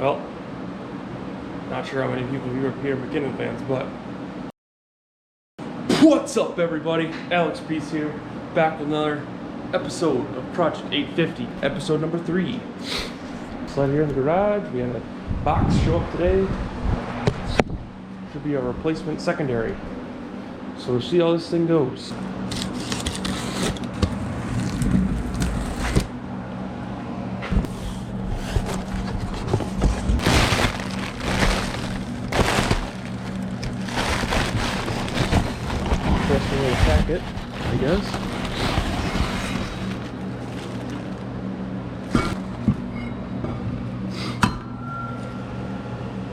Well, not sure how many people here are Peter McKinnon fans, but what's up, everybody? Ep.3 here, back with another episode of Project 850, episode number 3. Slide here in the garage. We had a box show up today. Should be a replacement secondary. So we'll see how this thing goes. Interesting little packet, I guess.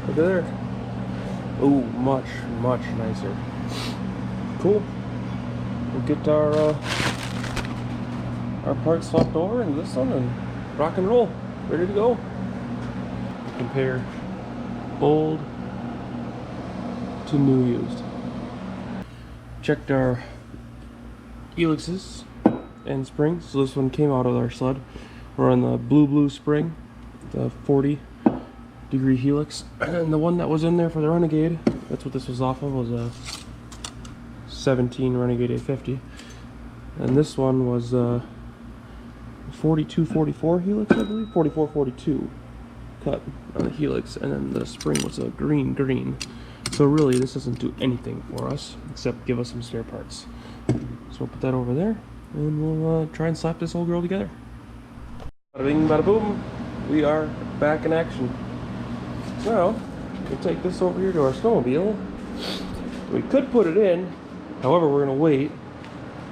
Look at there. Oh, much nicer. Cool. We'll get our parts swapped over into this one and rock and roll. Ready to go. Compare old to new used. Checked our helixes and springs. So this one came out of our sled. We're on the blue spring, the 40-degree helix, and the one that was in there for the Renegade, that's what this was off of, was a 17 Renegade 850, and this one was 42-44 helix, I believe, 44-42 cut on the helix, and then the spring was a green. So really, this doesn't do anything for us except give us some spare parts. So we'll put that over there, and we'll try and slap this whole girl together. Bada bing, bada boom. We are back in action. So we'll take this over here to our snowmobile. We could put it in, however, we're gonna wait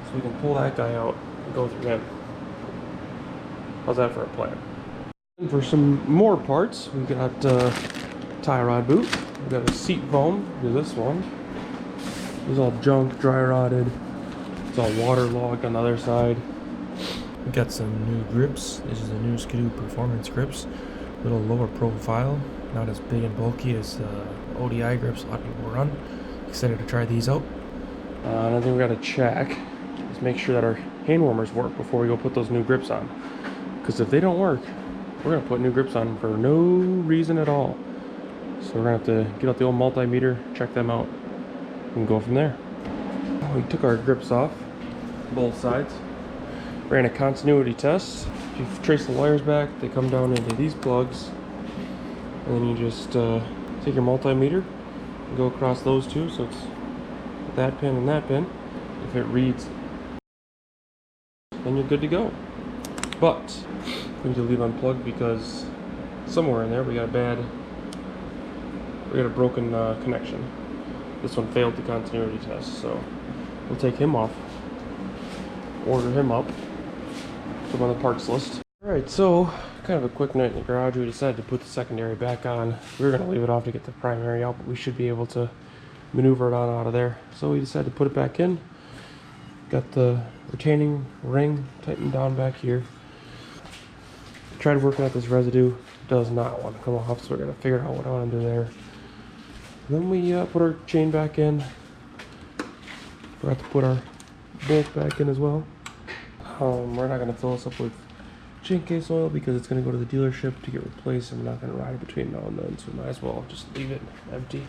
so we can pull that guy out and go through him. How's that for a plan? And for some more parts, we got tie rod boot. We got a seat foam. Do this one. It's all junk, dry rotted. It's all waterlogged on the other side. We got some new grips. This is the new Skidoo Performance grips. A little lower profile, not as big and bulky as ODI grips a lot of people run. Excited to try these out. Another thing we gotta check is make sure that our hand warmers work before we go put those new grips on. Because if they don't work, we're gonna put new grips on for no reason at all. So we're gonna have to get out the old multimeter, check them out, and go from there. We took our grips off, both sides. Ran a continuity test. If you trace the wires back, they come down into these plugs. And then you just take your multimeter and go across those two. So it's that pin and that pin. If it reads, then you're good to go. But we need to leave unplugged because somewhere in there we got a broken connection. This one failed the continuity test, so we'll take him off, order him up, put him on the parts list. Alright, so kind of a quick night in the garage. We decided to put the secondary back on. We were going to leave it off to get the primary out, but we should be able to maneuver it on out of there. So we decided to put it back in. Got the retaining ring tightened down back here. Tried working out this residue. Does not want to come off, so we're going to figure out what I want to do there. And then we put our chain back in. Forgot to put our bolt back in as well. We're not going to fill this up with chain case oil because it's going to go to the dealership to get replaced, and we're not going to ride it between now and then, so we might as well just leave it empty.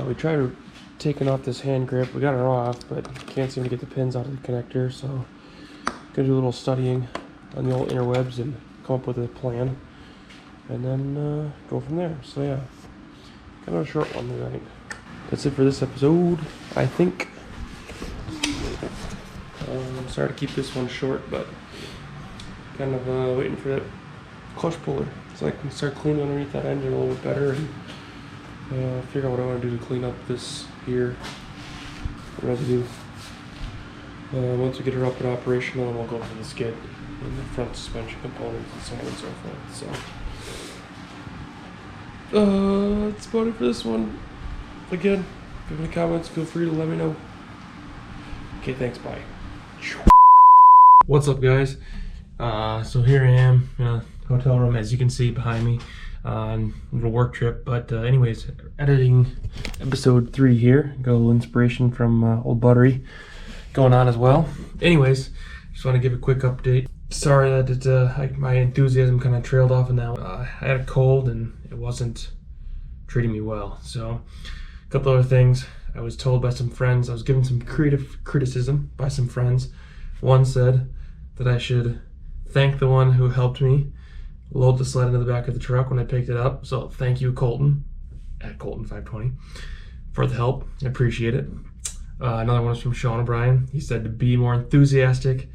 We tried taking off this hand grip. We got it off, but can't seem to get the pins out of the connector, so going to do a little studying on the old interwebs and come up with a plan, and then go from there. So yeah, kind of a short one tonight. That's it for this episode, I think. Sorry to keep this one short, but kind of waiting for that clutch puller so I can start cleaning underneath that engine a little bit better and figure out what I want to do to clean up this here residue. Once we get her up and operational, then we'll go for the skid and the front suspension components and so on and so forth. So that's about it for this one. Again, if you have any comments, feel free to let me know. Okay, thanks, bye. What's up, guys? So here I am in a hotel room, as you can see behind me, on a little work trip. But anyways, editing episode 3 here. Got a little inspiration from old Buttery going on as well. Anyways, just want to give a quick update. Sorry that my enthusiasm kind of trailed off in that one. I had a cold and it wasn't treating me well. So, a couple other things. I was told by some friends, I was given some creative criticism by some friends. One said that I should thank the one who helped me load the sled into the back of the truck when I picked it up. So thank you, Colton, at Colton520, for the help. I appreciate it. Another one was from Sean O'Brien. He said to be more enthusiastic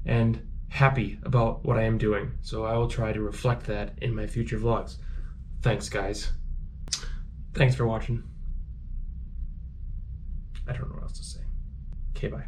and happy about what I am doing. So I will try to reflect that in my future vlogs. Thanks, guys. Thanks for watching. I don't know what else to say. Okay, bye.